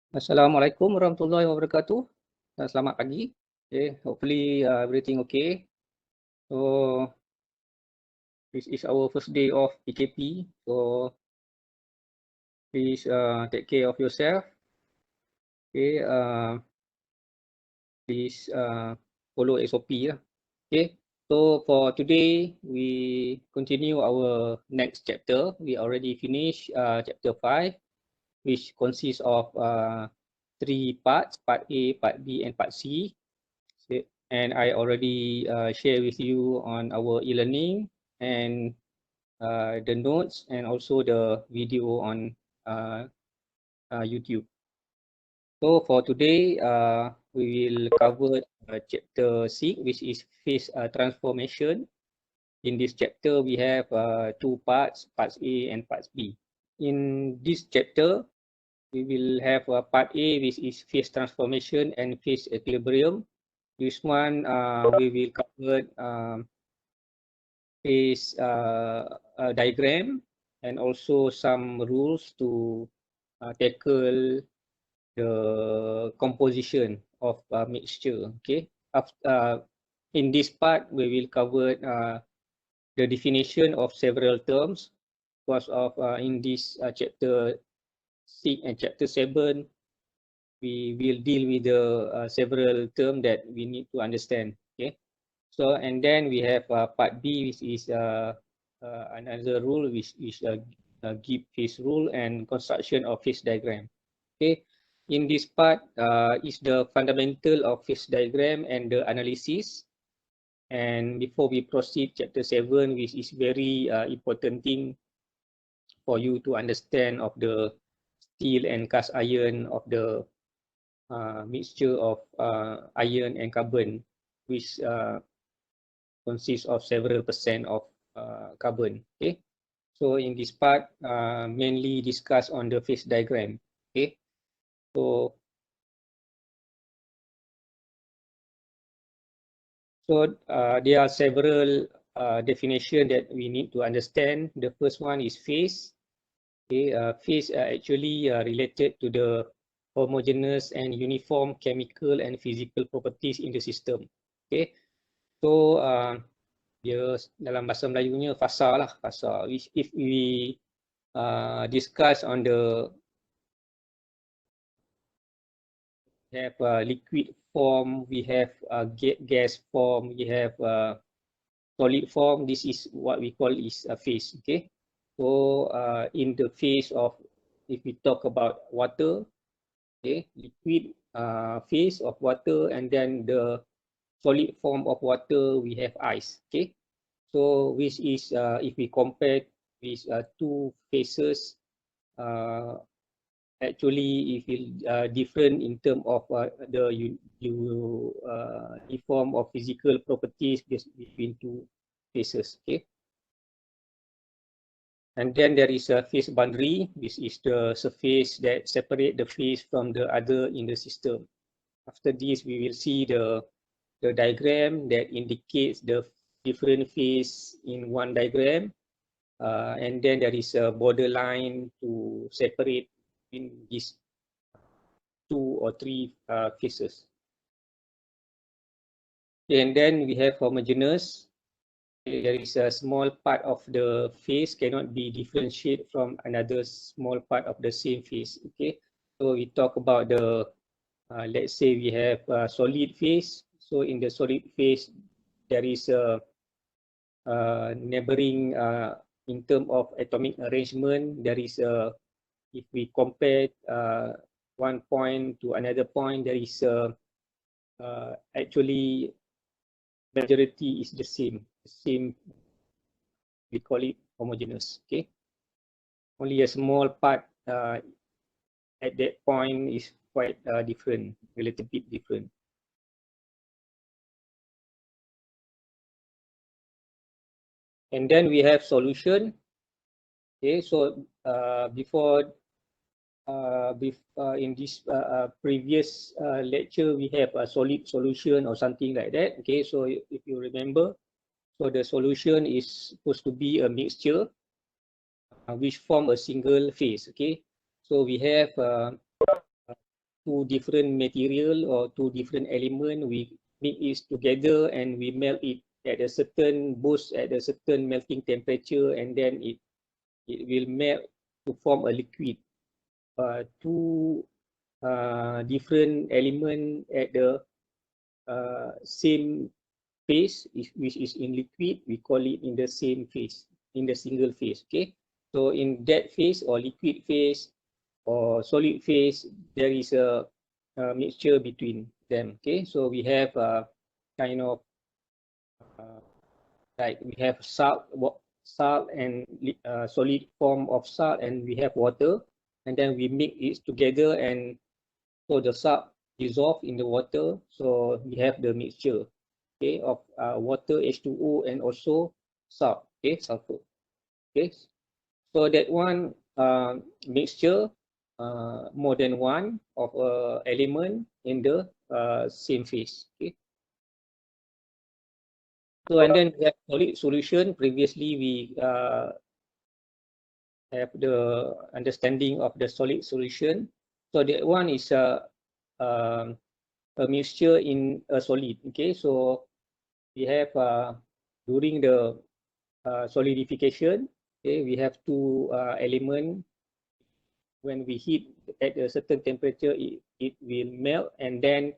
Assalamualaikum warahmatullahi wabarakatuh. Selamat pagi. Okay, hopefully everything okay. So this is our first day of PKP. So please take care of yourself. Okay, please follow SOP lah. Okay. So for today we continue our next chapter. We already finished chapter 5, which consists of 3 parts: part A, part B, and part C. And I already share with you on our e-learning and the notes and also the video on YouTube. So for today, we will cover chapter 6, which is phase transformation. In this chapter, we have 2 parts, parts A and parts B. In this chapter, we will have part A, which is phase transformation and phase equilibrium. This one we will cover phase diagram and also some rules to tackle the composition of mixture. Okay. In this part, we will cover the definition of several terms because of in this chapter 6 and chapter 7, we will deal with the several terms that we need to understand. Okay. So and then we have part B, which is another rule which is give phase rule and construction of phase diagram. Okay. In this part is the fundamental of phase diagram and the analysis. And before we proceed, chapter 7, which is very important thing for you to understand of the steel and cast iron of the mixture of iron and carbon, which consists of several percent of carbon. Okay. So in this part, mainly discuss on the phase diagram. Okay. So there are several definition that we need to understand. The first one is phase. Okay, phase are actually related to the homogeneous and uniform chemical and physical properties in the system. Okay, so dia dalam bahasa Melayunya fasa lah, fasa. Which if we discuss on the have liquid form, we have gas form, we have solid form. This is what we call is a phase. Okay, so in the phase of, if we talk about water, okay, liquid phase of water, and then the solid form of water, we have ice. Okay, so which is if we compare these two phases, actually it will different in terms of the uniform of physical properties between two phases. Okay, and then there is a phase boundary. This is the surface that separate the phase from the other in the system. After this, we will see the diagram that indicates the different phase in one diagram, and then there is a borderline to separate in these 2 or 3 phases. And then we have homogeneous. There is a small part of the phase cannot be differentiated from another small part of the same phase. Okay, so we talk about the let's say we have a solid phase. So in the solid phase, there is a neighboring in terms of atomic arrangement. There is a, if we compare one point to another point, there is a actually majority is the same. We call it homogeneous. Okay, only a small part at that point is quite different, relatively different. And then we have solution. Okay, so before in this previous lecture, we have a solid solution or something like that. Okay, so if you remember, so the solution is supposed to be a mixture which form a single phase. Okay, so we have two different material or two different element, we mix it together and we melt it at a certain melting temperature, and then it will melt to form a liquid. Two different element at the same phase, which is in liquid, we call it in the same phase, in the single phase. Okay, so in that phase or liquid phase or solid phase, there is a mixture between them. Okay, so we have kind of like we have salt and solid form of salt, and we have water, and then we mix it together, and so the salt dissolve in the water, so we have the mixture, okay, of water, H2O, and also salt, okay, sulfur. Okay, so that one mixture, more than one of element in the same phase. Okay, so and then we have solid solution. Previously we have the understanding of the solid solution. So that one is a mixture in a solid. Okay, so we have during the solidification, okay, we have two element. When we heat at a certain temperature, it will melt, and then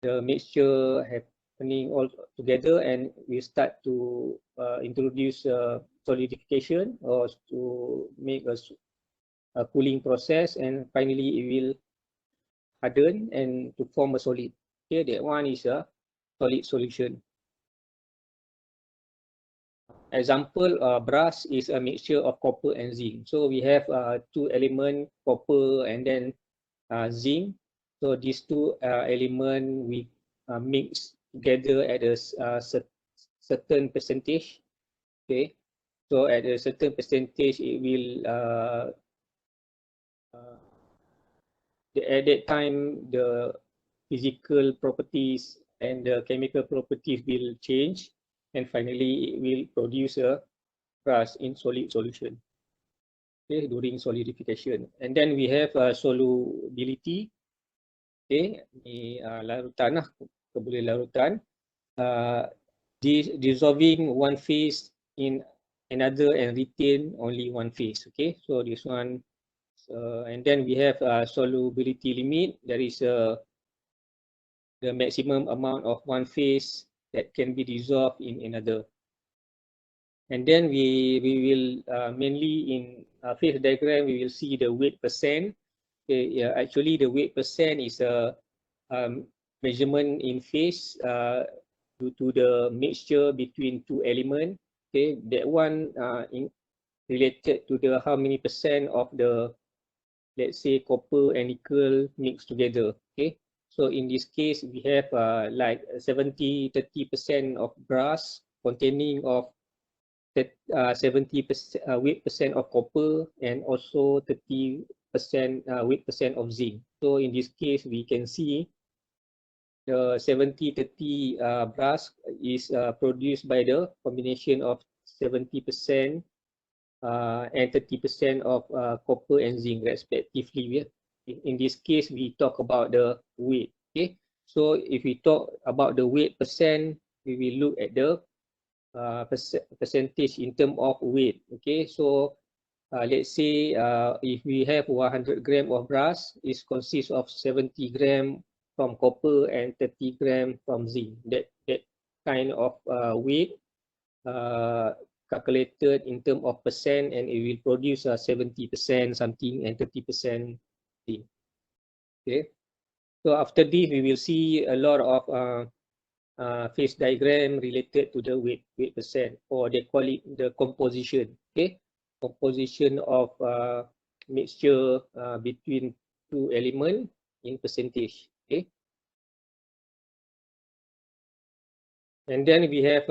the mixture happening all together, and we start to introduce solidification or to make a cooling process, and finally it will harden and to form a solid. Okay, that one is a solid solution. Example, brass is a mixture of copper and zinc. So we have two elements, copper and then zinc. So these two elements we mix together at a certain percentage. Okay, so at a certain percentage, it will at that time the physical properties and the chemical properties will change, and finally it will produce a brass in solid solution. Okay, during solidification, and then we have solubility. Okay, ni larutan lah, boleh larutan. Dissolving one phase in another and retain only one phase. Okay, so this one, and then we have solubility limit. There is the maximum amount of one phase that can be dissolved in another. And then we will mainly in phase diagram, we will see the weight percent. Okay, yeah, actually the weight percent is a measurement in phase due to the mixture between two elements. Okay, that one related to the how many percent of the, let's say, copper and nickel mixed together. Okay, so in this case we have like 30% of brass containing of 70% weight percent of copper, and also 30% weight percent of zinc. So in this case, we can see the 70-30 brass is produced by the combination of 70% and 30% of copper and zinc respectively. In this case, we talk about the weight. Okay, so if we talk about the weight percent, we will look at the percentage in terms of weight. Okay, so let's say if we have 100 gram of brass, it consists of 70 gram from copper and 30 gram from zinc. That kind of weight calculated in terms of percent, and it will produce 70% something and 30% zinc. Okay, so after this we will see a lot of phase diagram related to the weight percent, or they call it the composition. Okay, composition of mixture between two elements in percentage. Okay, and then we have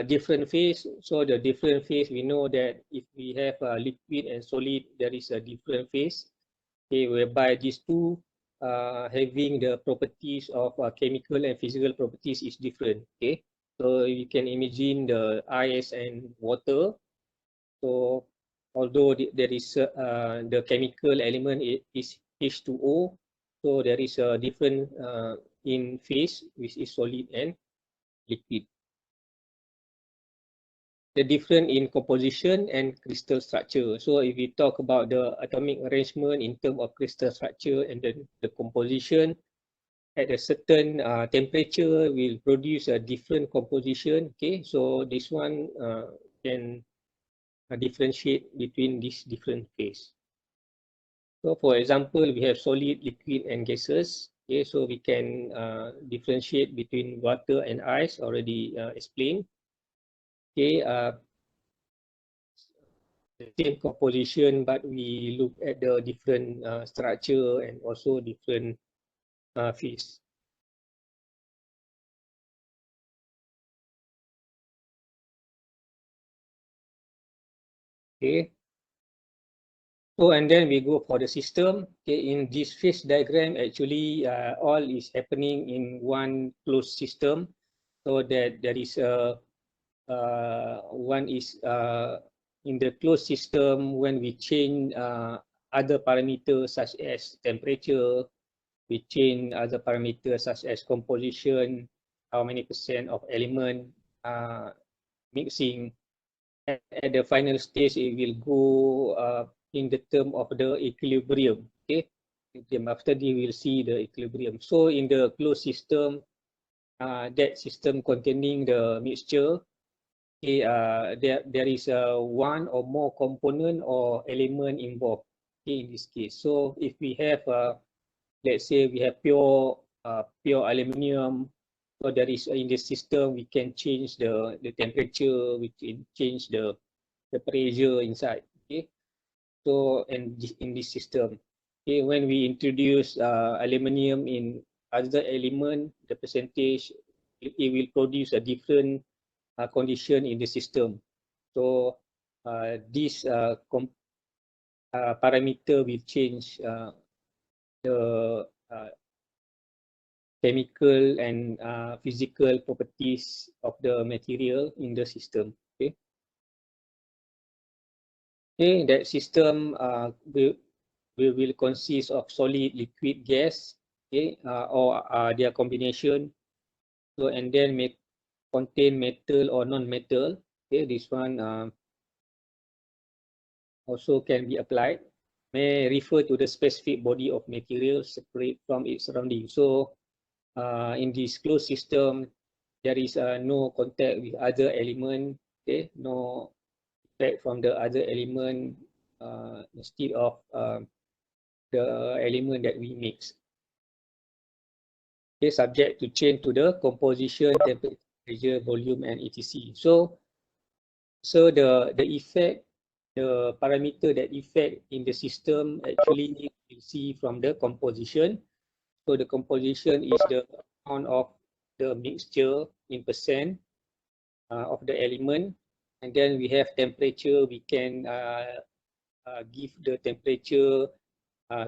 different phase. So the different phase, we know that if we have liquid and solid, there is a different phase. Okay, whereby these two having the properties of chemical and physical properties is different. Okay, so you can imagine the ice and water. So although there is the chemical element is H2O, So there is a different in phase, which is solid and liquid. The difference in composition and crystal structure. So if we talk about the atomic arrangement in terms of crystal structure and then the composition, at a certain temperature will produce a different composition. Okay, so this one can differentiate between these different phase. So for example, we have solid, liquid and gases. Okay, so we can differentiate between water and ice, already explained. Okay, the same composition, but we look at the different structure and also different phase. Okay. So and then we go for the system. Okay, in this phase diagram, actually all is happening in one closed system. So that there is a one is in the closed system when we change other parameters such as temperature, we change other parameters such as composition, how many percent of element mixing. At the final stage, it will go in the term of the equilibrium. Okay, after this, we will see the equilibrium. So in the closed system, that system containing the mixture, okay, there is one or more component or element involved. Okay, in this case, so if we have let's say we have pure aluminium, so there is in the system we can change the temperature, we can change the pressure inside. Okay, so and in this system, okay, when we introduce aluminium in other element, the percentage it will produce a different condition in the system. So this parameter will change the chemical and physical properties of the material in the system. Okay, okay, that system will consist of solid, liquid, gas, okay, or their combination. So and then may contain metal or non-metal. Okay, this one also can be applied. May refer to the specific body of material separate from its surrounding. So in this closed system, there is no contact with other element. Okay, no effect from the other element instead of the element that we mix. Okay, subject to change to the composition, temperature, pressure, volume, and etc. So the effect, the parameter that effect in the system actually you see from the composition. So the composition is the amount of the mixture in percent of the element, and then we have temperature. We can give the temperature,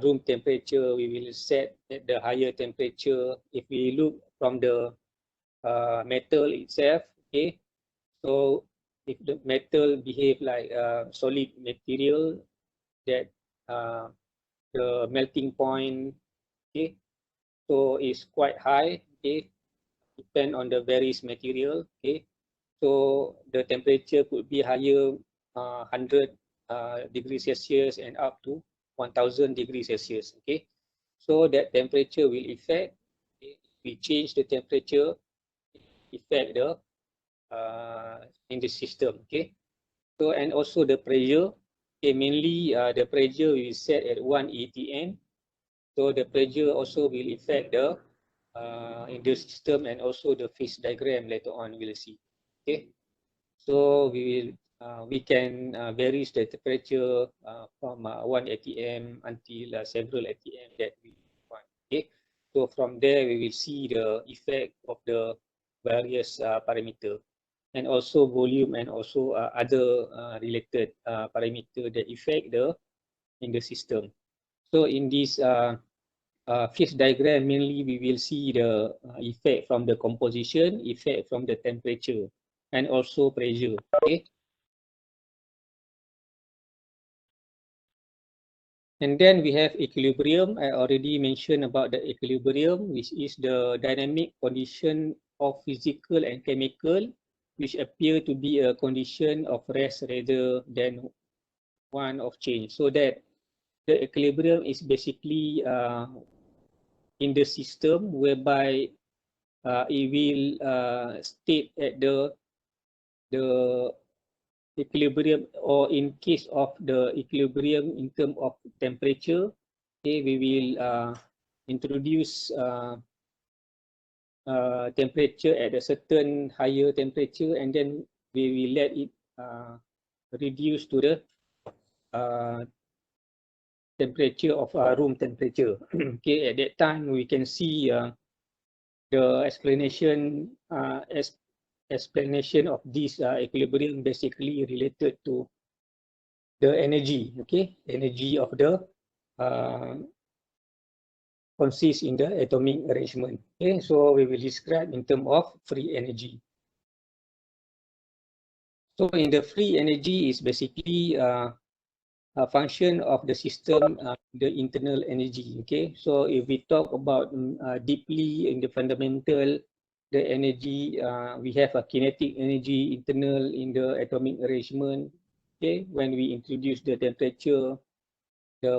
room temperature. We will set at the higher temperature. If we look from the metal itself, okay. So if the metal behave like solid material, that the melting point, okay, so is quite high, okay, depend on the various material, okay. So the temperature could be higher, 100 degrees Celsius and up to 1000 degrees Celsius, okay. So that temperature will affect, okay, we change the temperature, affect the in the system, okay. So and also the pressure, okay, mainly the pressure we set at 1 atm. So the pressure also will affect the in the system and also the phase diagram later on we'll see. Okay, so we can vary the temperature from 1 atm until several atm that we want. Okay, so from there we will see the effect of the various parameter and also volume and also other related parameter that affect the in the system. So in this phase diagram, mainly we will see the effect from the composition, effect from the temperature, and also pressure. Okay. And then we have equilibrium. I already mentioned about the equilibrium, which is the dynamic condition of physical and chemical, which appear to be a condition of rest rather than one of change. So that the equilibrium is basically in the system whereby it will state at the equilibrium, or in case of the equilibrium in terms of temperature, okay, we will introduce temperature at a certain higher temperature, and then we will let it reduce to the temperature of room temperature. Okay, at that time we can see the explanation of this equilibrium basically related to the energy, okay, energy of the consists in the atomic arrangement. Okay, so we will describe in terms of free energy. So in the free energy is basically a function of the system, the internal energy. Okay, so if we talk about deeply in the fundamental, the energy, we have a kinetic energy internal in the atomic arrangement. Okay, when we introduce the temperature,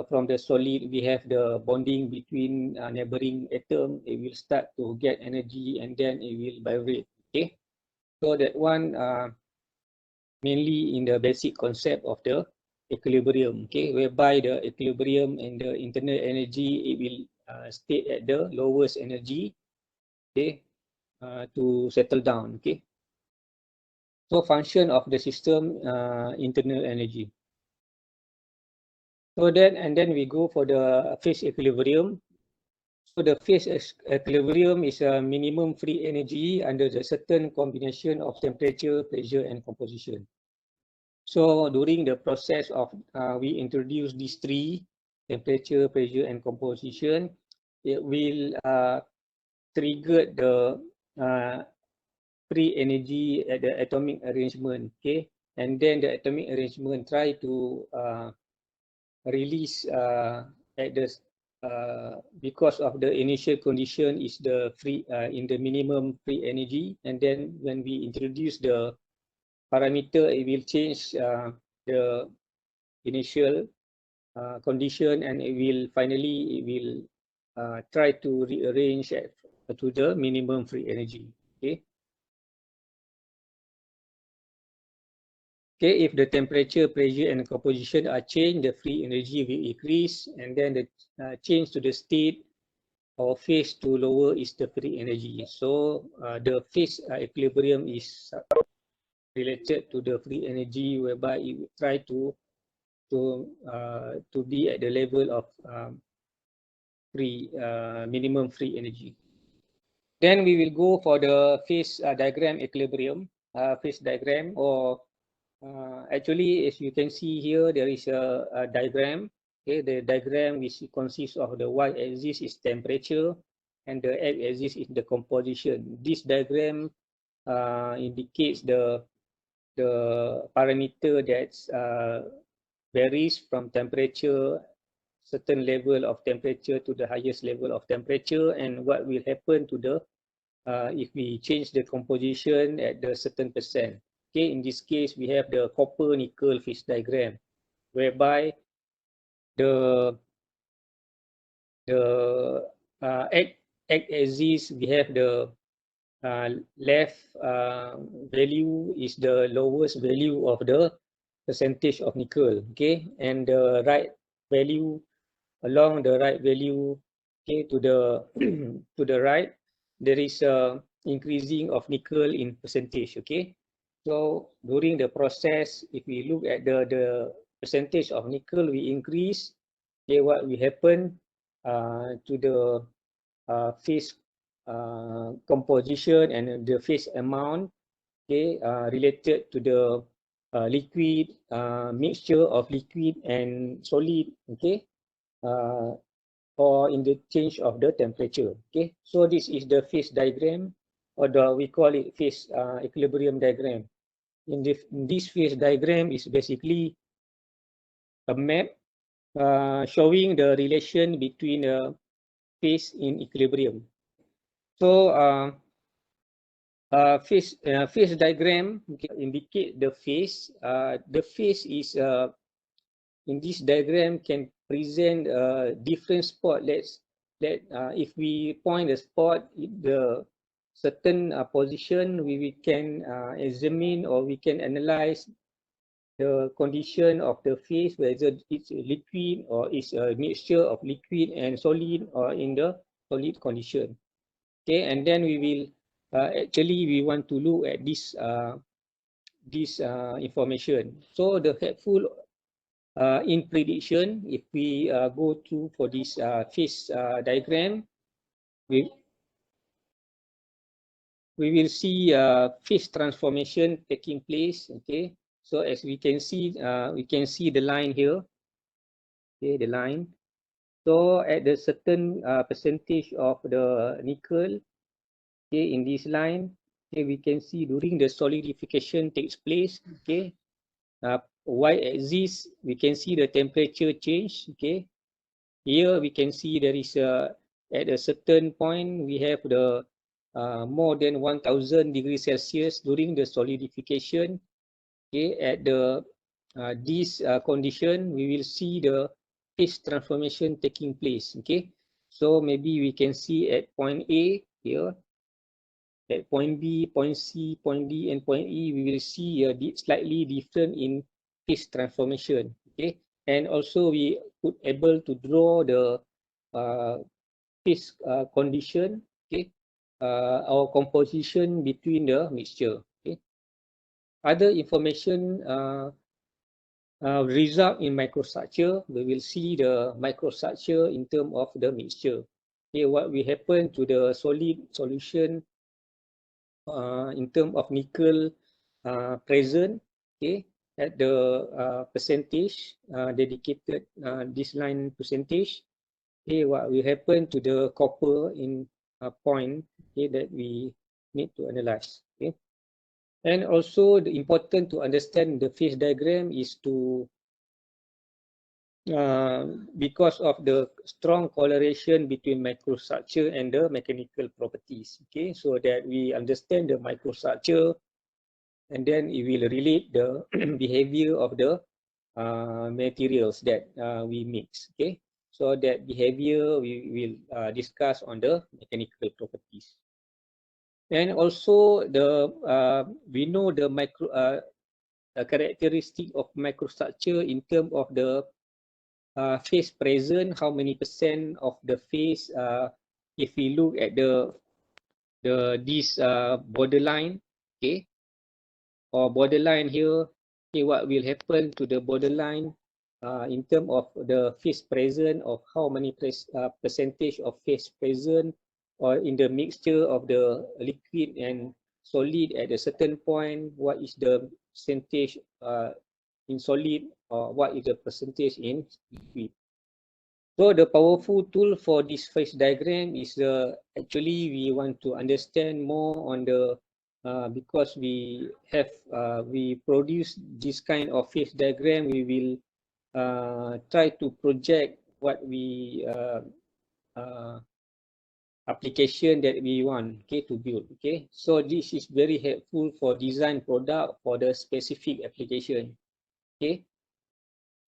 from the solid, we have the bonding between neighboring atom. It will start to get energy and then it will vibrate. Okay, so that one mainly in the basic concept of the equilibrium. Okay, whereby the equilibrium and the internal energy, it will stay at the lowest energy. Okay, to settle down. Okay, so function of the system, internal energy. So then, and then we go for the phase equilibrium. So the phase equilibrium is a minimum free energy under the certain combination of temperature, pressure, and composition. So during the process of we introduce these three, temperature, pressure, and composition, it will trigger the free energy at the atomic arrangement. Okay, and then the atomic arrangement try to release at the because of the initial condition is the free in the minimum free energy, and then when we introduce the parameter, it will change the initial condition, and it will try to rearrange to the minimum free energy. Okay. Okay, if the temperature, pressure, and composition are changed, the free energy will increase, and then the change to the state or phase to lower is the free energy. So the phase equilibrium is related to the free energy, whereby it will try to be at the level of minimum free energy. Then we will go for the phase diagram equilibrium, phase diagram, or actually, as you can see here, there is a diagram. Okay, the diagram which consists of the y-axis is temperature, and the x-axis is the composition. This diagram indicates the parameter that varies from temperature, certain level of temperature to the highest level of temperature, and what will happen to the if we change the composition at the certain percent. Okay, in this case, we have the copper nickel phase diagram, whereby the x-axis, we have the left value is the lowest value of the percentage of nickel. Okay, and the right value, along the right value, okay, to the to the right, there is a increasing of nickel in percentage. Okay, so during the process, if we look at the percentage of nickel we increase, okay, what will happen to the phase composition and the phase amount, okay, related to the liquid mixture of liquid and solid, okay, or in the change of the temperature. Okay, so this is the phase diagram, or we call it phase equilibrium diagram. In this phase diagram is basically a map showing the relation between phase in equilibrium. So phase diagram indicate the phase. The phase is in this diagram can present different spot. If we point a spot in the certain position, we can examine or we can analyze the condition of the phase, whether it's a liquid or it's a mixture of liquid and solid or in the solid condition. Okay, and then we will actually we want to look at this information. So the helpful in prediction, if we go to for this phase diagram, we will see phase transformation taking place. Okay, so as we can see the line here. Okay, the line. So at the certain percentage of the nickel, okay, in this line, okay, we can see during the solidification takes place. Okay, y-axis, we can see the temperature change. Okay, here we can see there is at a certain point we have the more than 1000 degrees Celsius during the solidification. Okay, at the this condition, we will see the phase transformation taking place. Okay, so maybe we can see at point A here, at point B, point C, point D, and point E, we will see a slightly different in phase transformation. Okay, and also we could able to draw the phase condition. Okay, our composition between the mixture. Okay, other information result in microstructure. We will see the microstructure in terms of the mixture. Okay, what will happen to the solid solution in terms of nickel present, okay, at the percentage dedicated this line percentage. Okay, what will happen to the copper in point, okay, that we need to analyze. Okay, and also the important to understand the phase diagram is to because of the strong correlation between microstructure and the mechanical properties. Okay, so that we understand the microstructure, and then it will relate the behavior of the materials that we mix. Okay, so that behavior we will discuss on the mechanical properties. And also the we know the characteristic of microstructure in terms of the phase present, how many percent of the phase, if we look at this borderline, okay, or borderline here, okay, what will happen to the borderline in terms of the phase present, of how many percentage of phase present or in the mixture of the liquid and solid at a certain point, what is the percentage in solid, or what is the percentage in liquid. So the powerful tool for this phase diagram is actually we want to understand more on the because we have we produce this kind of phase diagram, we will try to project what we application that we want, okay, to build. Okay, so this is very helpful for design product for the specific application. Okay,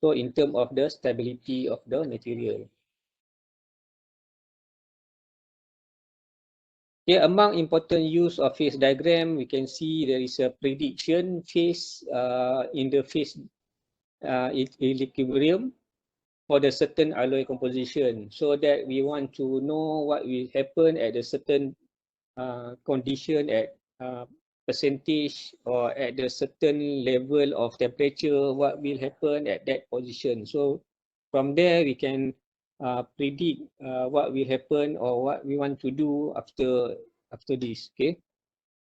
so in terms of the stability of the material. Okay, among important use of phase diagram, we can see there is a prediction phase in the phase equilibrium for the certain alloy composition, so that we want to know what will happen at a certain condition at percentage or at the certain level of temperature, what will happen at that position. So from there we can predict what will happen or what we want to do after this. Okay,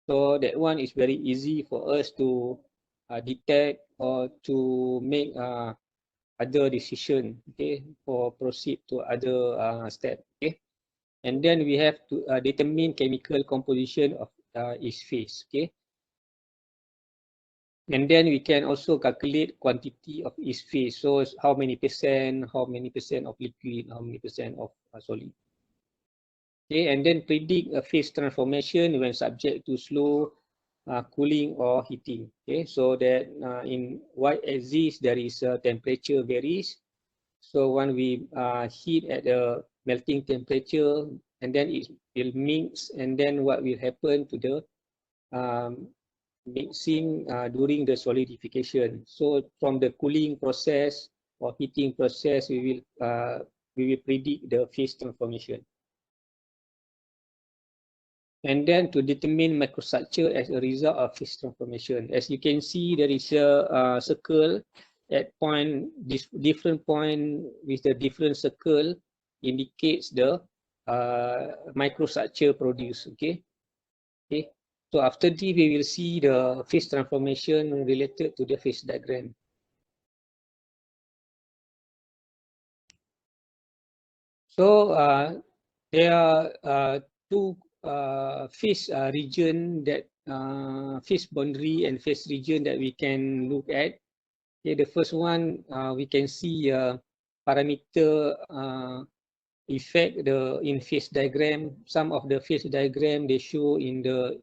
so that one is very easy for us to detect or to make other decision. Okay, for proceed to other step. Okay, and then we have to determine chemical composition of each phase. Okay, And then we can also calculate quantity of each phase. So how many percent of liquid, how many percent of solid. Okay, and then predict a phase transformation when subject to slow cooling or heating. Okay, so that in y-axis there is temperature varies. So when we heat at the melting temperature, and then it will mix, and then what will happen to the mixing during the solidification. So from the cooling process or heating process, we will predict the phase transformation. And then to determine microstructure as a result of phase transformation. As you can see, there is a circle at point, this different point with the different circle indicates the microstructure produced. Okay. Okay. So after this, we will see the phase transformation related to the phase diagram. So there are two phase region that phase boundary and phase region that we can look at. Okay, the first one we can see parameter effect in phase diagram. Some of the phase diagram they show in the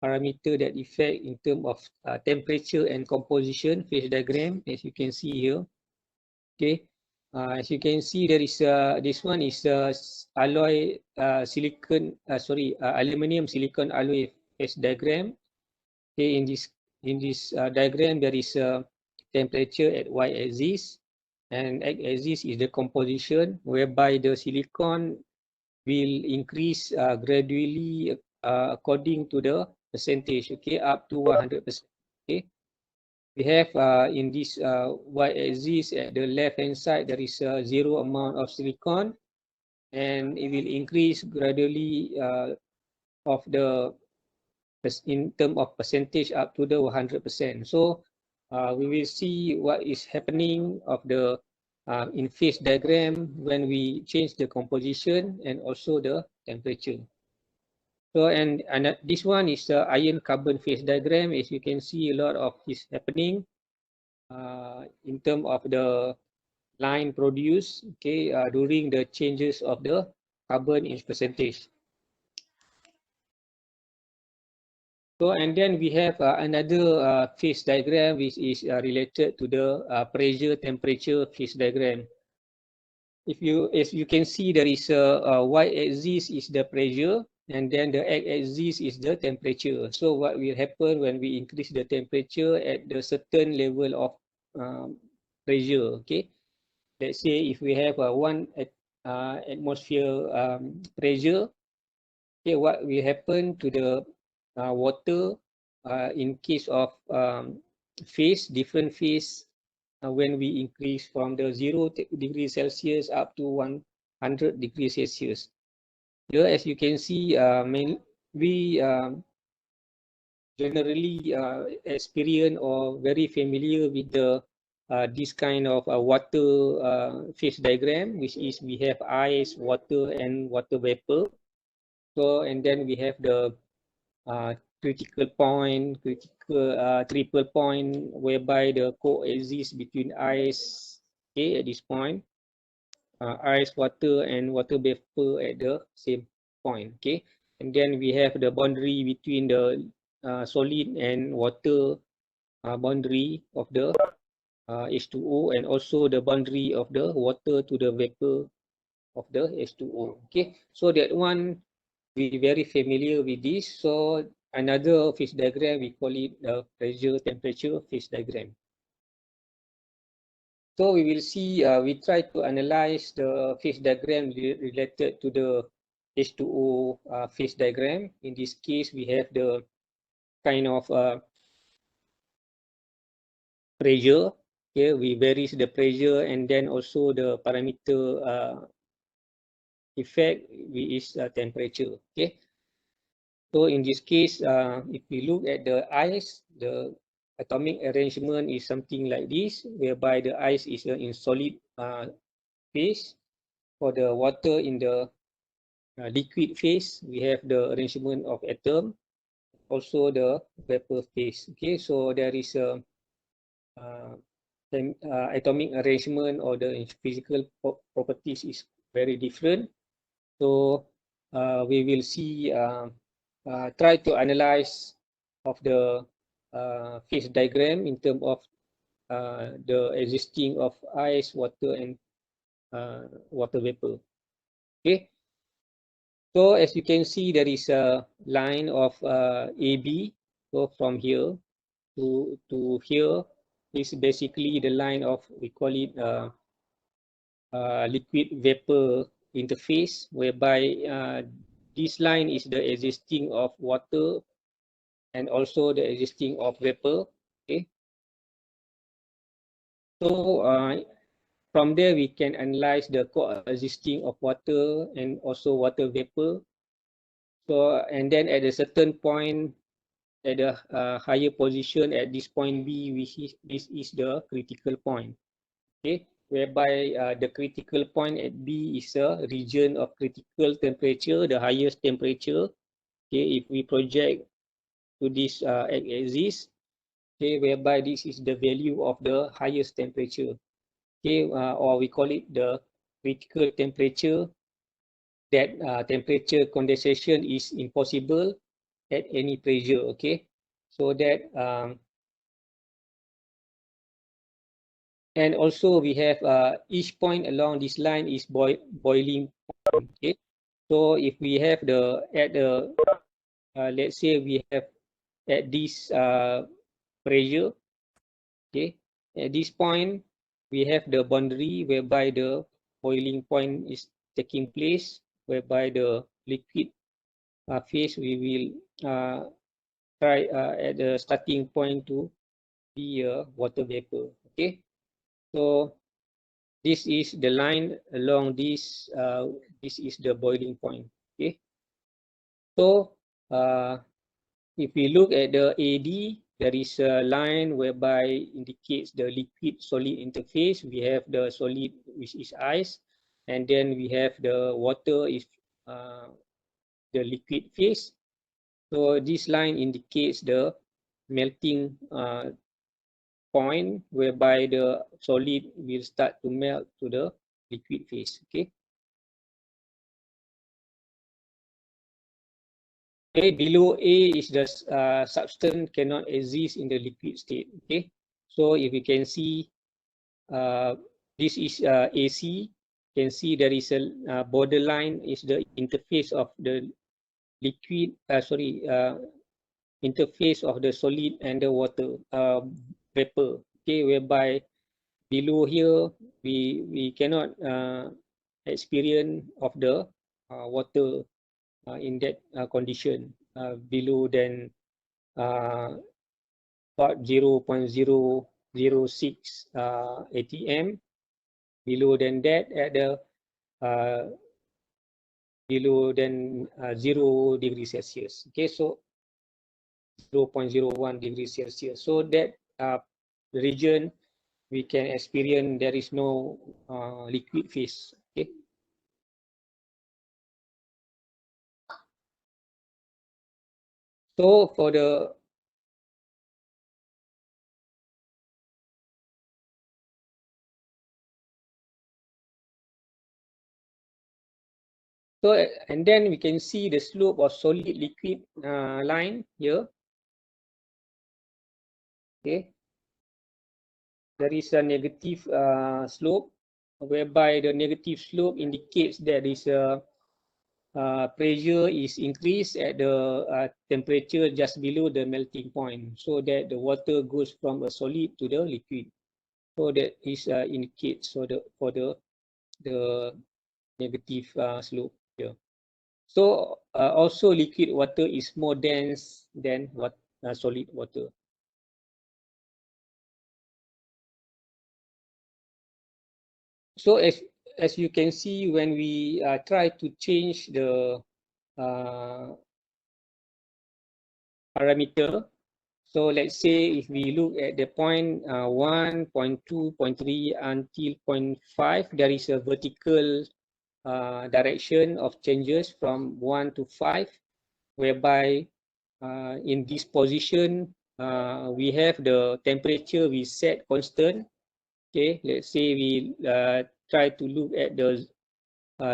parameter that effect in terms of temperature and composition phase diagram, as you can see here. Okay, as you can see, there is this one is alloy aluminum silicon alloy phase diagram. Okay, in this diagram there is a temperature at y-axis, and x-axis is the composition, whereby the silicon will increase gradually according to the percentage. Okay, up to 100%. Okay. We have in this y-axis at the left hand side, there is a zero amount of silicon, and it will increase gradually of the in terms of percentage up to the 100%. So we will see what is happening of the in phase diagram when we change the composition and also the temperature. So and this one is the iron carbon phase diagram. As you can see, a lot of this happening in terms of the line produced, okay, during the changes of the carbon in percentage. So and then we have another phase diagram which is related to the pressure temperature phase diagram. As you can see, there is a y-axis is the pressure, and then the x-axis is the temperature. So what will happen when we increase the temperature at the certain level of pressure? Okay, let's say if we have 1 atmosphere pressure, okay, what will happen to the water in case of different phase when we increase from the 0 degrees Celsius up to 100 degrees Celsius. Here, as you can see, we generally experience or very familiar with the this kind of water phase diagram, which is we have ice, water, and water vapor. So, and then we have the critical triple point, whereby the coexist between ice, okay, at this point, ice, water, and water vapor at the same point, okay. And then we have the boundary between the solid and water boundary of the H2O, and also the boundary of the water to the vapor of the H2O, okay. So that one, we very familiar with this. So another phase diagram, we call it the pressure temperature phase diagram. So we will see, we try to analyze the phase diagram related to the H2O phase diagram. In this case, we have the kind of pressure. Here we vary the pressure, and then also the parameter effect, which is temperature. Okay. So in this case, if we look at the ice, the atomic arrangement is something like this, whereby the ice is in solid phase. For the water in the liquid phase, we have the arrangement of atom. also the vapor phase. Okay, so there is a atomic arrangement or the physical properties is very different. So we will see, try to analyze of the phase diagram in terms of the existing of ice, water, and water vapor. Okay. So as you can see, there is a line of AB. So from here to here is basically the line of, we call it liquid vapor interface, whereby this line is the existing of water and also the existing of vapor. Okay. So from there we can analyze the coexisting of water and also water vapor. So and then at a certain point, at a higher position at this point B, this is the critical point. Okay, whereby the critical point at B is a region of critical temperature, the highest temperature. Okay, if we project to this x-axis, okay, whereby this is the value of the highest temperature. Okay, or we call it the critical temperature. That temperature condensation is impossible at any pressure. Okay, so that and also we have each point along this line is boiling point. Okay, so if we have the at the let's say we have at this pressure, okay, at this point we have the boundary whereby the boiling point is taking place, whereby the liquid phase we will try at the starting point to be a water vapor. Okay, so this is the line along this. This is the boiling point. Okay, so if we look at the AD, there is a line whereby indicates the liquid solid interface. We have the solid, which is ice, and then we have the water is the liquid phase. So this line indicates the melting point, whereby the solid will start to melt to the liquid phase. Okay. Okay, below A is the substance cannot exist in the liquid state. Okay, so if you can see, this is AC. You can see there is a borderline is the interface of the liquid. Interface of the solid and the water vapor. Okay, whereby below here we cannot experience of the water in that condition below than about 0.006 atm. Below than that at the below than 0 degrees Celsius. Okay, so 0.01 degrees Celsius. So that region we can experience there is no liquid phase. Okay. So for the and then we can see the slope of solid liquid line here. Okay, there is a negative slope, whereby the negative slope indicates that is a pressure is increased at the temperature just below the melting point, so that the water goes from a solid to the liquid. So that is indicates for the negative slope here. So also liquid water is more dense than what solid water. So as you can see, when we try to change the parameter, so let's say if we look at the point 1, 0.2, 0.3 until 0.5, there is a vertical direction of changes from 1 to 5, whereby in this position, we have the temperature we set constant. Okay, let's say we try to look at the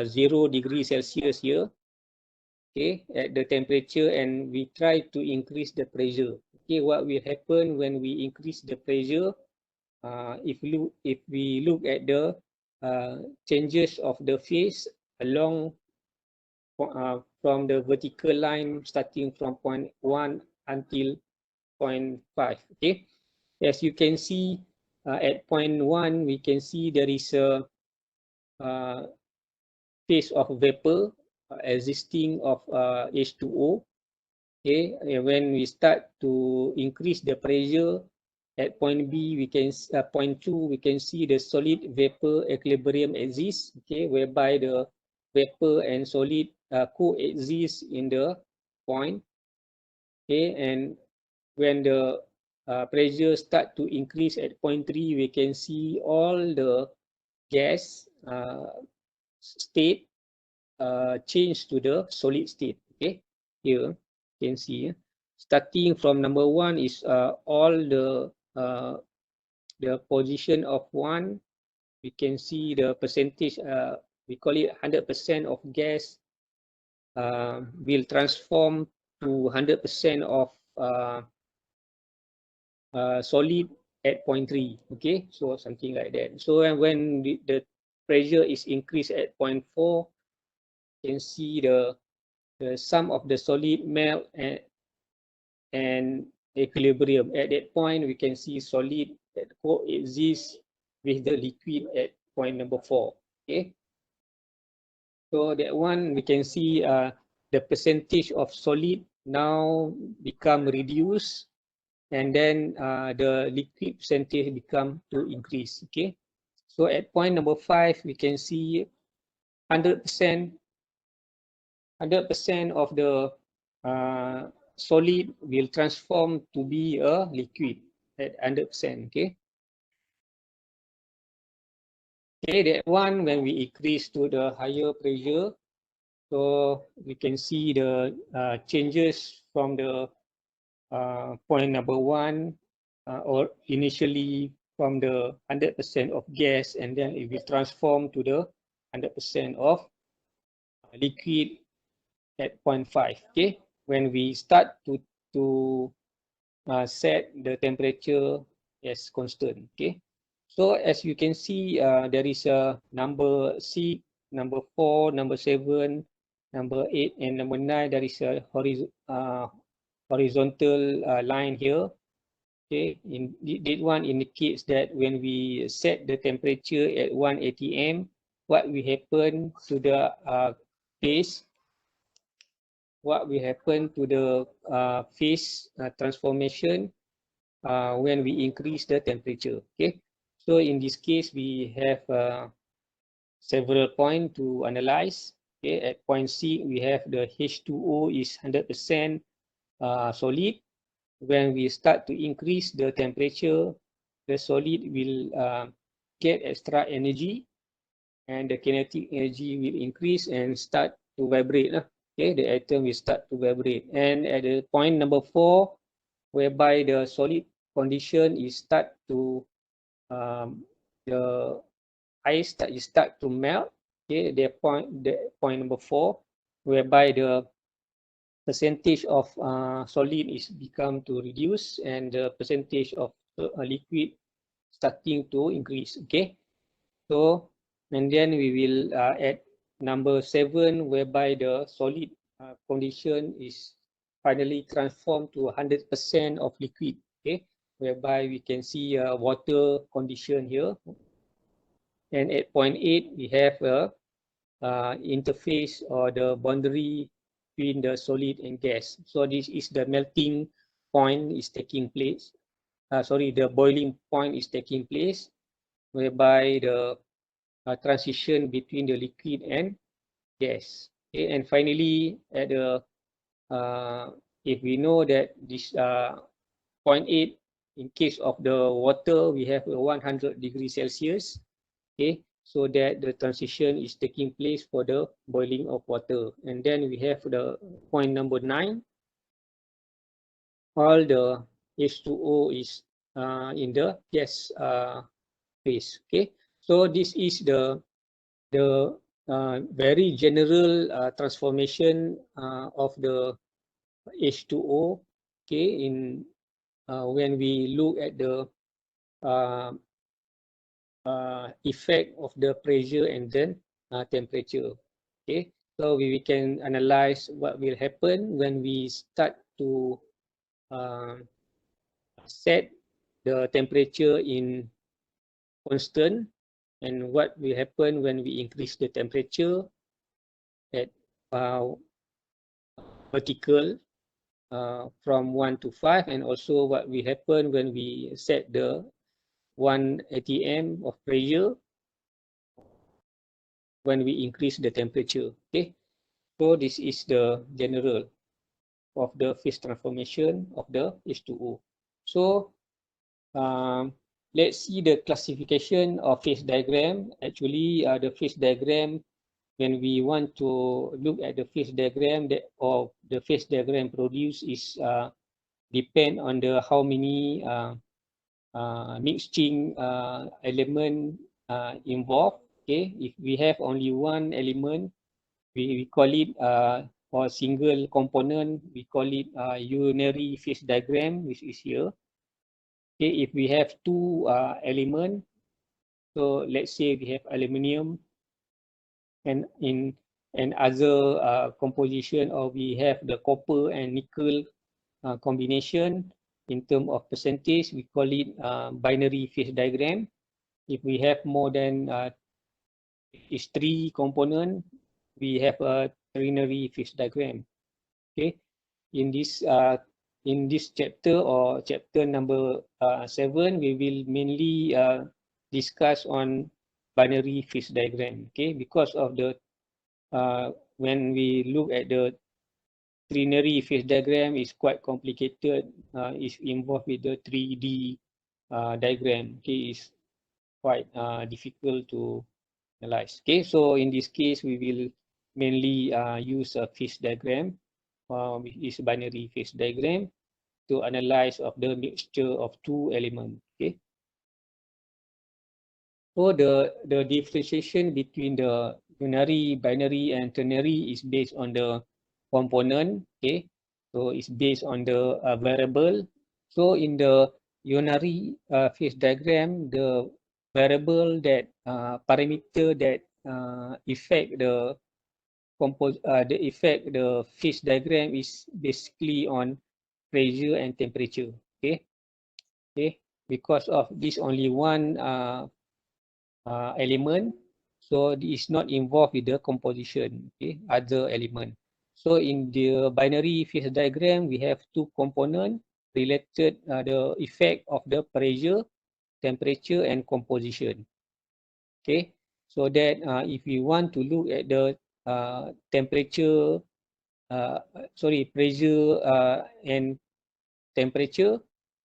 0 degrees Celsius here. Okay, at the temperature, and we try to increase the pressure. Okay, what will happen when we increase the pressure? If we look at the changes of the phase along from the vertical line starting from point 1 until point 5. Okay, as you can see at point 1, we can see there is a phase of vapor existing of H2O. Okay, and when we start to increase the pressure at point B, we can point 2, we can see the solid vapor equilibrium exists. Okay, whereby the vapor and solid coexist in the point. Okay, and when the pressure start to increase at point 3, we can see all the gas state change to the solid state. Okay, here you can see starting from number 1 is all the position of 1. We can see the percentage, we call it 100% of gas will transform to 100% of solid at point 3. Okay, so something like that. So when the pressure is increased at point 4, you can see the sum of the solid melt and equilibrium. At that point, we can see solid that coexists with the liquid at point number 4. Okay, so that one we can see the percentage of solid now become reduced, and then the liquid percentage become to increase. Okay, so at point number 5, we can see 100% of the solid will transform to be a liquid at 100%. Okay. Okay, that one when we increase to the higher pressure, so we can see the changes from the point number 1 or initially from the 100% of gas, and then it will transform to the 100% of liquid at point 5. Okay, when we start to set the temperature as constant. Okay, so as you can see, there is a number 6, number 4, number 7, number 8, and number 9. There is a horizontal line here. Okay, that one indicates that when we set the temperature at 1 atm, what will happen to the phase? What will happen to the phase transformation when we increase the temperature? Okay, so in this case, we have several points to analyze. Okay, at point C, we have the H2O is 100% solid. When we start to increase the temperature, the solid will get extra energy, and the kinetic energy will increase and start to vibrate. Okay, the atom will start to vibrate. And at the point number 4, whereby the solid condition is start to the ice start to melt. Okay, the point number 4, whereby the percentage of solid is become to reduce, and the percentage of liquid starting to increase. Okay, so and then we will at number 7, whereby the solid condition is finally transformed to 100% of liquid. Okay, whereby we can see water condition here. And at point 8, we have a interface or the boundary between the solid and gas. So this is the melting point is taking place. The boiling point is taking place, whereby the transition between the liquid and gas. Okay, and finally, at the if we know that this point 8, in case of the water, we have 100 degrees Celsius. Okay, so that the transition is taking place for the boiling of water. And then we have the point number 9. all the H2O is in the gas phase. Okay, so this is the very general transformation of the H2O. Okay, in when we look at the effect of the pressure and then temperature. Okay, so we can analyze what will happen when we start to set the temperature in constant, and what will happen when we increase the temperature at vertical from 1 to 5, and also what will happen when we set the 1 atm of pressure when we increase the temperature. Okay, so this is the general of the phase transformation of the H2O. So let's see the classification of phase diagram. Actually, the phase diagram, when we want to look at the phase diagram, or the phase diagram produced is depend on the how many mixing element involved. Okay, if we have only one element, we call it or single component, we call it unary phase diagram, which is here. Okay, if we have two elements, so let's say we have aluminium and other composition, or we have the copper and nickel combination. In terms of percentage, we call it binary phase diagram. If we have more than is three component, we have a trinary phase diagram. Okay, in this chapter, or chapter number 7, we will mainly discuss on binary phase diagram. Okay, because of the when we look at the trinary phase diagram, is quite complicated. Is involved with the 3D diagram. Okay, is quite difficult to analyze. Okay, so in this case, we will mainly use a phase diagram, which is binary phase diagram, to analyze of the mixture of two elements. Okay, so the differentiation between the unary, binary, and ternary is based on the component. Okay, so it's based on the variable. So in the unary phase diagram, the variable that parameter that affect the phase diagram is basically on pressure and temperature. Okay, because of this only one element, so it is not involved with the composition. Okay, other element. So in the binary phase diagram, we have two components related the effect of the pressure, temperature, and composition. Okay, so that if we want to look at the temperature, pressure and temperature,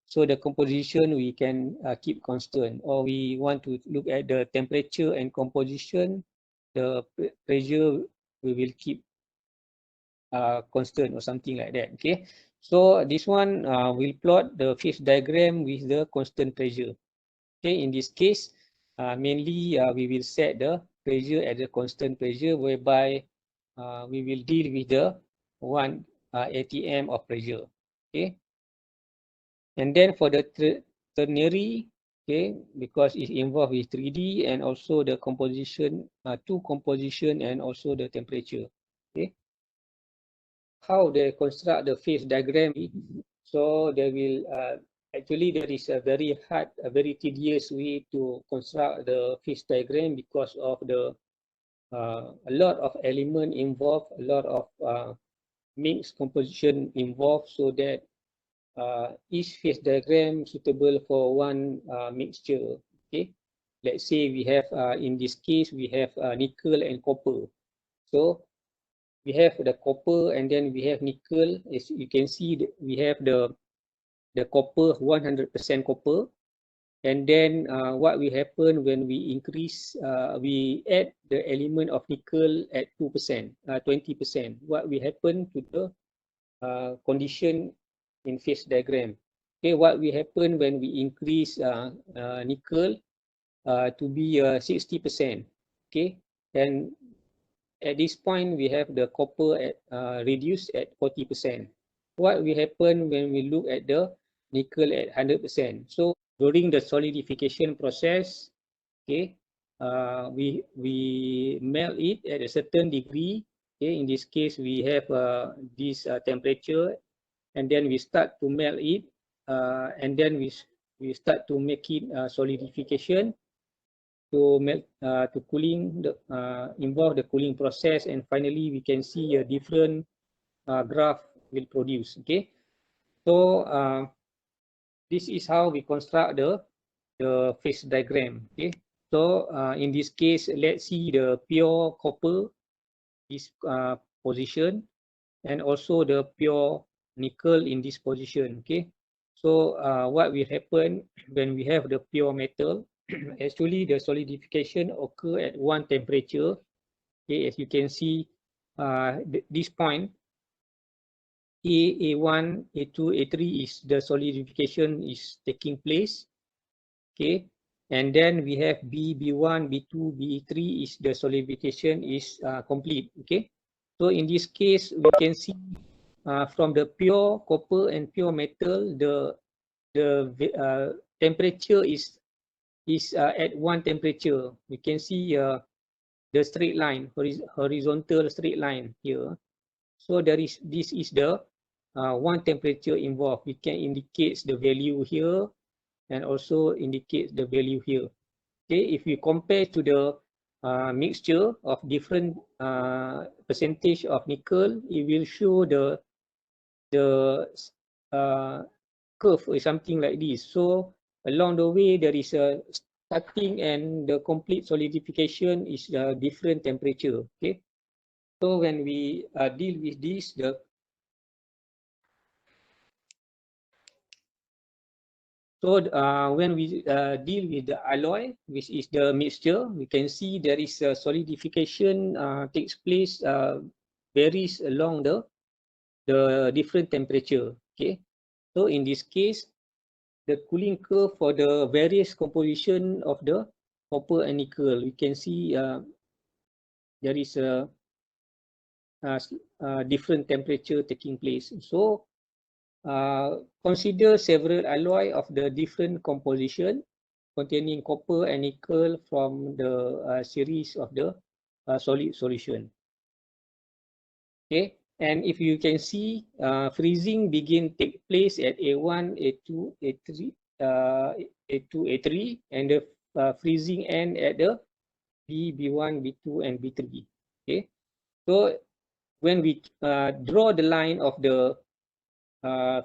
so the composition we can keep constant, or we want to look at the temperature and composition, the pressure we will keep constant or something like that. Okay, so this one will plot the phase diagram with the constant pressure. Okay, in this case, mainly we will set the pressure at the constant pressure, whereby we will deal with the 1 atm of pressure. Okay, and then for the ternary, okay, because it's involved with 3D and also the composition, two composition, and also the temperature. Okay, how they construct the phase diagram? So they will actually, there is a very hard, a very tedious way to construct the phase diagram, because of the a lot of element involved, a lot of mixed composition involved, so that each phase diagram suitable for one mixture. Okay, let's say we have in this case we have nickel and copper. So we have the copper and then we have nickel. As you can see, we have the copper, 100% copper. And then what will happen when we increase, we add the element of nickel at 2%, 20%. What will happen to the condition in phase diagram. Okay, what will happen when we increase nickel to be 60%? Okay, and at this point we have the copper at reduced at 40%. What will happen when we look at the nickel at 100%? So during the solidification process, okay, we melt it at a certain degree. Okay, in this case we have this temperature, and then we start to melt it, and then we start to make it solidification to melt to cooling the involve the cooling process, and finally we can see a different graph will produce. Okay, so this is how we construct the phase diagram. Okay, so in this case, let's see the pure copper this position, and also the pure nickel in this position. Okay, so what will happen when we have the pure metal? Actually, the solidification occur at one temperature. Okay, as you can see, this point A1, A2, A3 is the solidification is taking place. Okay, and then we have B1, B2, B3 is the solidification is complete. Okay, so in this case we can see from the pure copper and pure metal, the temperature is at one temperature. We can see the straight line, horizontal straight line here. So this is the one temperature involved. We can indicate the value here and also indicate the value here. Okay, if we compare to the mixture of different percentage of nickel, it will show the curve is something like this. So along the way, there is a starting and the complete solidification is a different temperature. Okay, so when we deal with this, when we deal with the alloy, which is the mixture, we can see there is a solidification takes place varies along the different temperature. Okay, so in this case, the cooling curve for the various composition of the copper and nickel, we can see there is a different temperature taking place. So consider several alloy of the different composition containing copper and nickel from the series of the solid solution. Okay, and if you can see, freezing take place at A1, A2, A3, A2, A3, and the freezing end at the B1, B2, and B3. Okay, so when we draw the line of the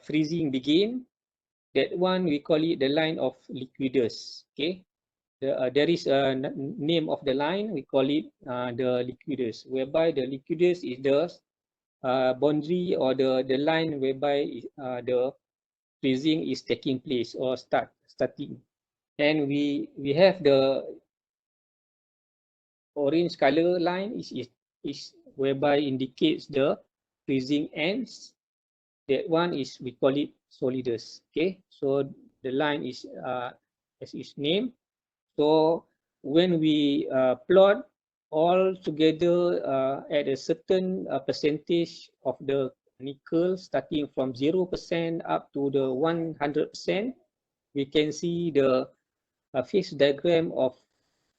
freezing begin, that one we call it the line of liquidus. Okay, there is a name of the line, we call it the liquidus, whereby the liquidus is the boundary or the line whereby the freezing is taking place or starting. And we have the orange color line is whereby indicates the freezing ends. That one is, we call it solidus. Okay, so the line is as its name. So when we plot all together at a certain percentage of the nickel, starting from 0% up to the 100%, we can see the phase diagram of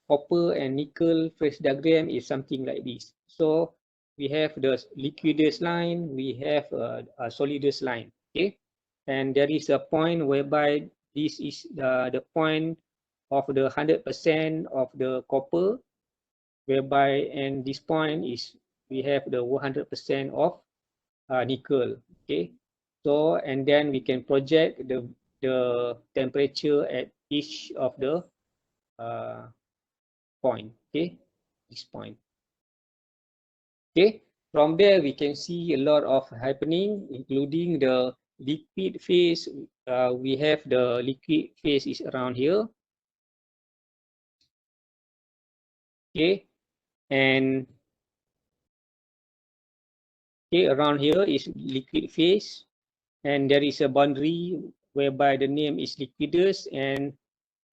copper and nickel. Phase diagram is something like this. So we have the liquidus line, we have a solidus line. Okay, and there is a point whereby this is the point of the 100% of the copper, whereby, and this point is we have the 100% of nickel. Okay, so and then we can project the temperature at each of the point. Okay, this point. Okay, from there we can see a lot of happening, including the liquid phase. We have the liquid phase is around here. Okay, and okay, around here is liquid phase. and there is a boundary whereby the name is liquidus, and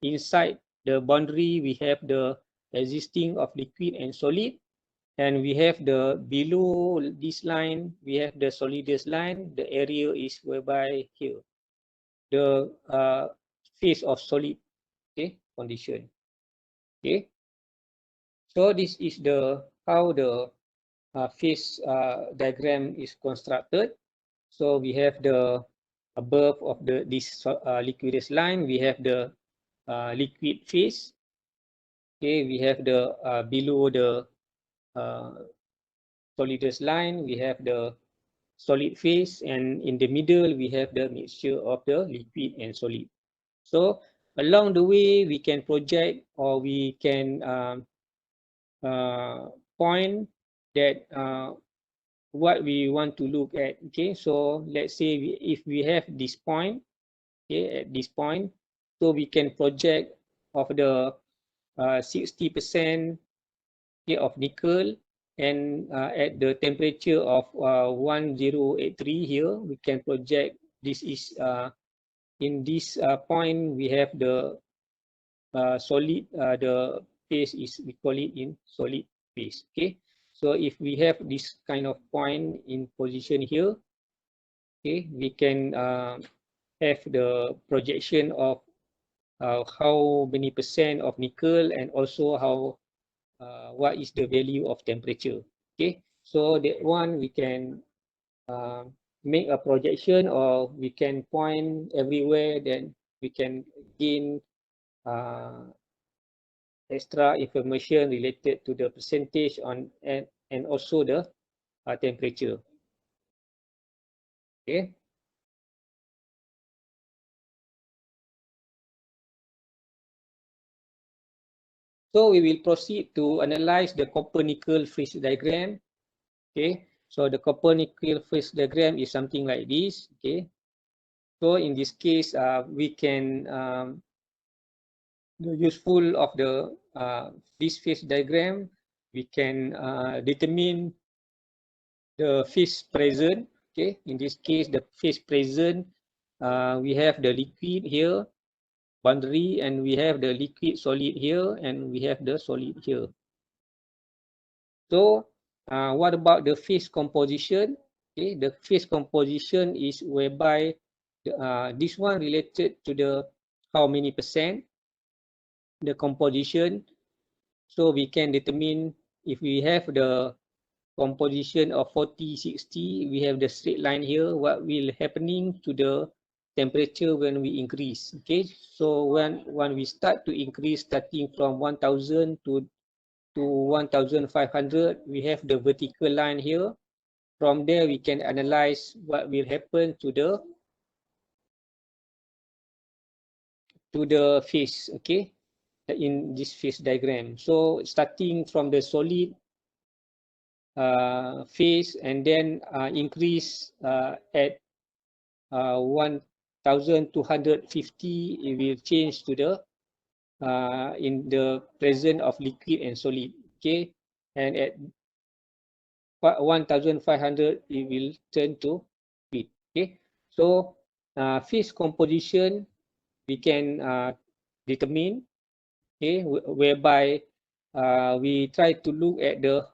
inside the boundary we have the existing of liquid and solid, and we have the below this line we have the solidus line. The area is whereby here the phase of solid, okay, condition. Okay, so this is the how the phase diagram is constructed. So we have the above of the this liquidus line, we have the liquid phase. Okay, we have the below the solidus line, we have the solid phase, and in the middle we have the mixture of the liquid and solid. So along the way we can project, or we can point that what we want to look at. Okay, so let's say if we have this point, okay, at this point, so we can project of the 60% of nickel, and at the temperature of 1083 here, we can project this is in this point we have the solid, the phase is, we call it in solid phase. Okay, so if we have this kind of point in position here, okay, we can have the projection of how many percent of nickel, and also how what is the value of temperature. Okay, so that one we can make a projection, or we can point everywhere, then we can gain extra information related to the percentage on, and also the temperature. Okay, so we will proceed to analyze the copper nickel phase diagram. Okay, so the copper nickel phase diagram is something like this. Okay, so in this case we can the useful of the this phase diagram, we can determine the phase present. Okay, in this case the phase present, we have the liquid here boundary, and we have the liquid solid here, and we have the solid here. So what about the phase composition? Okay, the phase composition is whereby this one related to the how many percent the composition. So we can determine if we have the composition of 40-60, we have the straight line here, what will happening to the temperature when we increase. Okay, so when we start to increase, starting from 1000 to 1500, we have the vertical line here. From there we can analyze what will happen to the phase, okay, in this phase diagram. So starting from the solid phase, and then increase at 1250, it will change to the in the presence of liquid and solid. Okay, and at 1500 it will turn to liquid. Okay, so phase composition we can determine, okay, whereby we try to look at the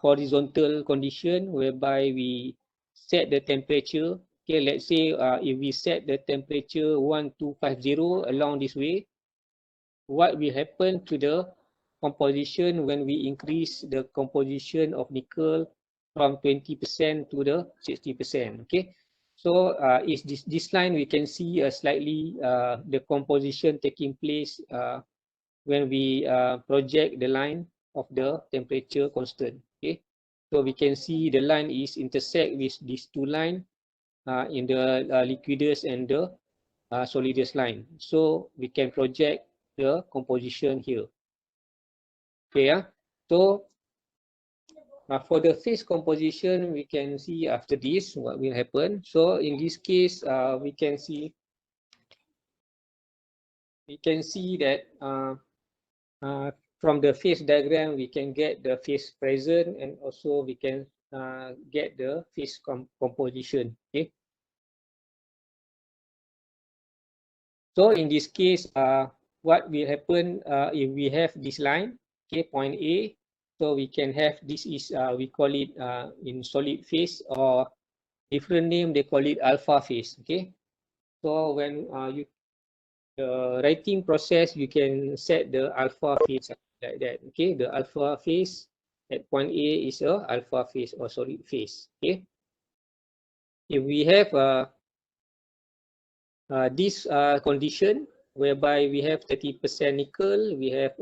horizontal condition, whereby we set the temperature. Okay, let's say if we set the temperature 1250 along this way, what will happen to the composition when we increase the composition of nickel from 20% to the 60%. Okay, so is this line we can see slightly the composition taking place when we project the line of the temperature constant. Okay, so we can see the line is intersect with these two lines in the liquidus and the solidus line. So we can project the composition here. Okay, yeah. So for the phase composition, we can see after this what will happen. So in this case, we can see that from the phase diagram we can get the phase present, and also we can get the phase composition. Okay, So in this case, what will happen if we have this line, okay, point A, so we can have this is we call it in solid phase, or different name they call it alpha phase. Okay, so when you the writing process, you can set the alpha phase like that. Okay, the alpha phase at point A is a alpha phase or solid phase. Okay, if we have this condition whereby we have 30% nickel, we have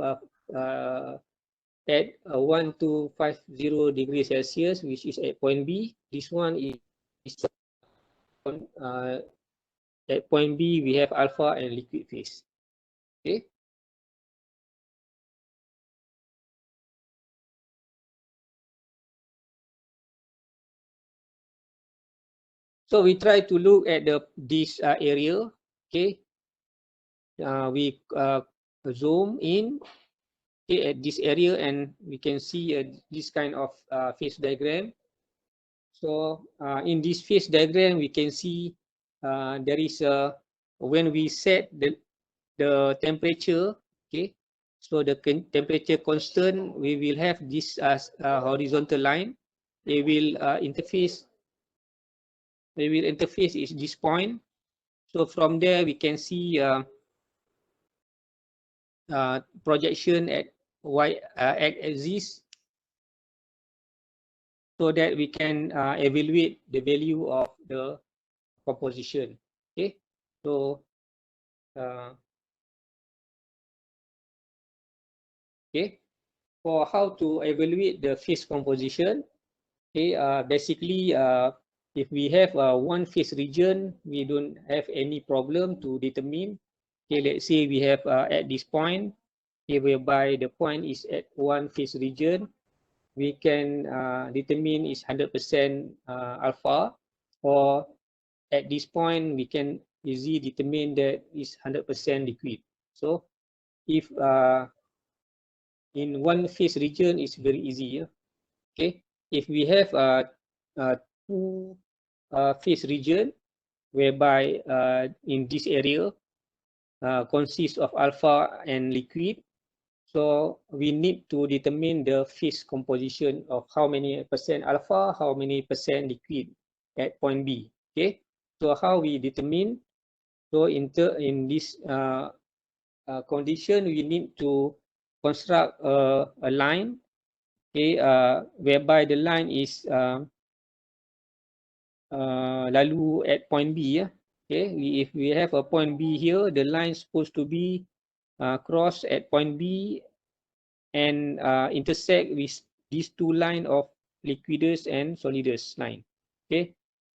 at 1250 degrees Celsius, which is at point B. This one is at point B, we have alpha and liquid phase. Okay. So we try to look at this area. Okay. We zoom in, okay, at this area, and we can see this kind of phase diagram. So in this phase diagram, we can see there is when we set the temperature, okay, so the temperature constant, we will have this as a horizontal line. They will interface is this point. So from there we can see projection at y axis, so that we can evaluate the value of the composition. Okay, so okay, for how to evaluate the phase composition, okay, basically if we have one phase region, we don't have any problem to determine. Okay, let's say we have at this point, okay, whereby the point is at one phase region, we can determine is 100% alpha, or at this point we can easily determine that is 100% liquid. So if in one phase region, is very easy. Okay, if we have two phase region, whereby in this area consists of alpha and liquid, so we need to determine the phase composition of how many percent alpha, how many percent liquid at point B. Okay, so how we determine? So in this condition, we need to construct a line, okay, whereby the line is lalu at point B. Okay, if we have a point B here, the line is supposed to be cross at point B and intersect with these two line of liquidus and solidus line. Okay,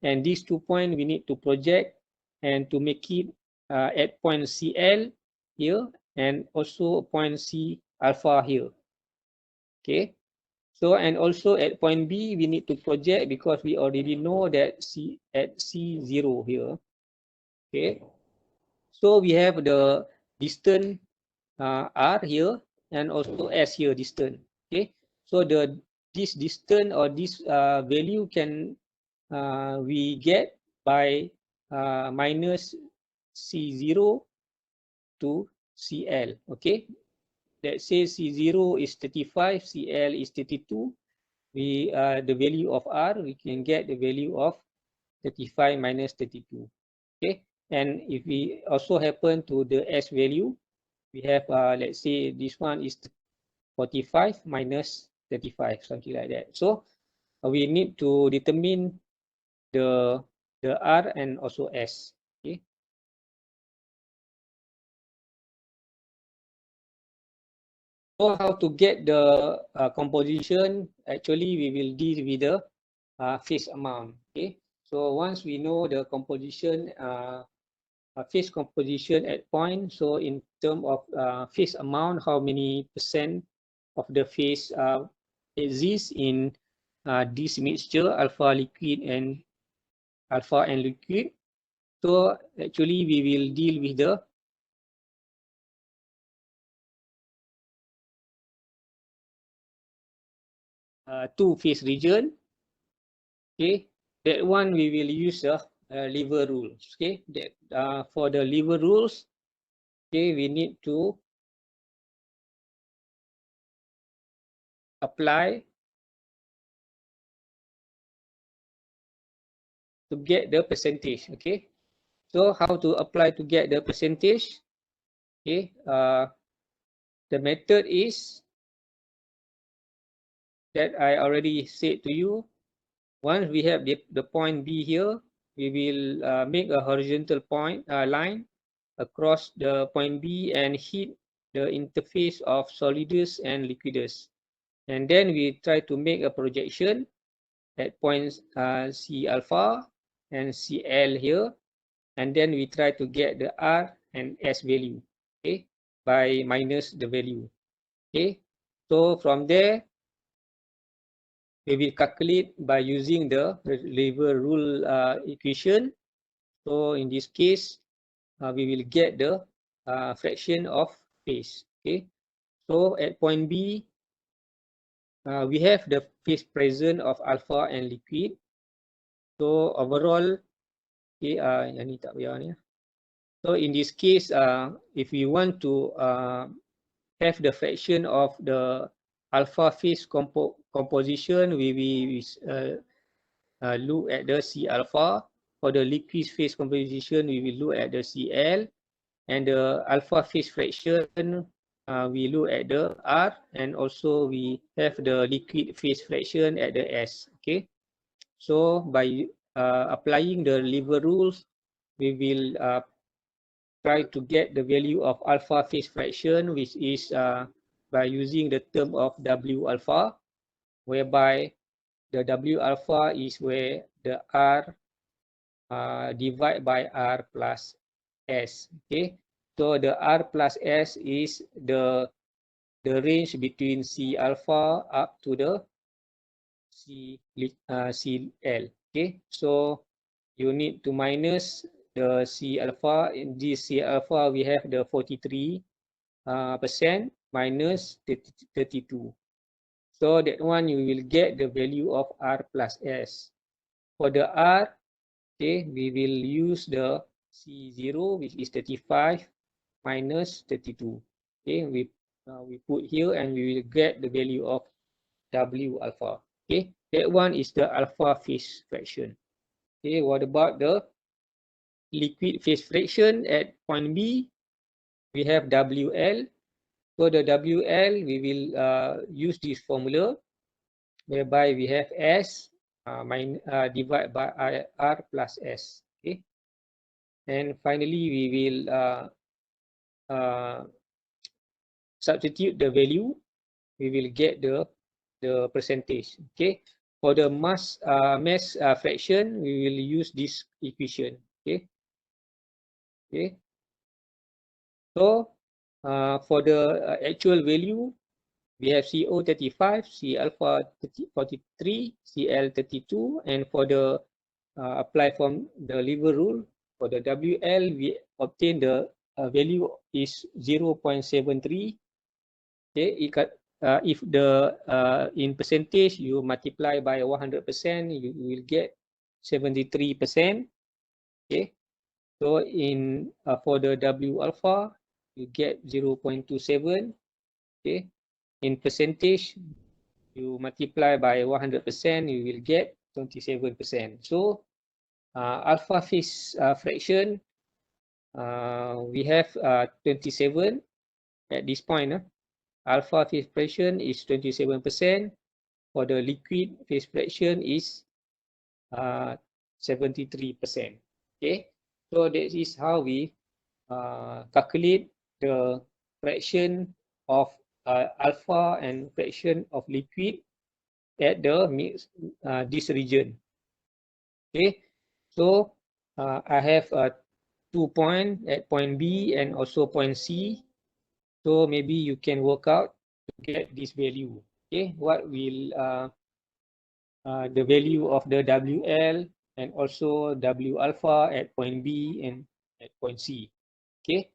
and these 2 points we need to project and to make it at point CL here, and also point C alpha here. Okay, so and also at point B we need to project, because we already know that C at C0 here. Okay, so we have the distance R here, and also S here distance. Okay, so this distance or this value can we get by minus C0 to CL. Okay, let's say C0 is 35, CL is 32. We the value of R, we can get the value of 35 minus 32. Okay, and if we also happen to the S value, we have let's say this one is 45 minus 35, something like that. So we need to determine the R and also S. Okay, so how to get the composition? Actually, we will deal with the phase amount. Okay, so once we know the composition, phase composition at point, so in terms of phase amount, how many percent of the phase exists in this mixture, alpha liquid and alpha and liquid. So actually we will deal with the two phase region. Okay, that one we will use Lever rules. Okay, that for the Lever rules, okay, we need to apply to get the percentage. Okay, so how to apply to get the percentage? Okay, the method is that I already said to you. Once we have the point B here, we will make a horizontal line across the point B and hit the interface of solidus and liquidus. And then we try to make a projection at points C alpha and CL here. And then we try to get the R and S value, okay, by minus the value. Okay, so from there, we will calculate by using the lever rule equation. So in this case, we will get the fraction of phase. Okay, so at point B, we have the phase present of alpha and liquid. So overall, okay, yang ni tak payah ni. So in this case, if we want to have the fraction of the alpha phase composition, we look at the C alpha. For the liquid phase composition, we will look at the CL, and the alpha phase fraction, we look at the R, and also we have the liquid phase fraction at the S. Okay, so by applying the lever rules, we will try to get the value of alpha phase fraction, which is by using the term of W alpha, whereby the W alpha is where the R divided by R plus S. Okay, so the R plus S is the range between C alpha up to the CL. Okay, so you need to minus the C alpha. In this C alpha, we have the 43% minus 32. So that one you will get the value of R plus S. For the R, okay, we will use the C0, which is 35 minus 32. Okay, we put here and we will get the value of W alpha. Okay, that one is the alpha phase fraction. Okay, what about the liquid phase fraction at point B? We have WL. So the WL, we will use this formula whereby we have S divided by R plus S. Okay, and finally we will substitute the value. We will get the percentage. Okay, for the mass fraction, we will use this equation. Okay, okay. So for the actual value, we have CO 35, C alpha 43, CL 32, and for the apply from the lever rule, for the WL, we obtain the value is 0.73. Okay, if the in percentage you multiply by 100%, you will get 73%. Okay, so in for the W alpha, you get 0.27. Okay, in percentage, you multiply by 100%, you will get 27%. So alpha phase fraction, we have 27 at this point. Alpha phase fraction is 27%. For the liquid phase fraction is 73%. Okay, so that is how we calculate the fraction of alpha and fraction of liquid at the this region. Okay, so I have 2 points at point B and also point C. So maybe you can work out to get this value. Okay, what will the value of the WL and also W alpha at point B and at point C. Okay,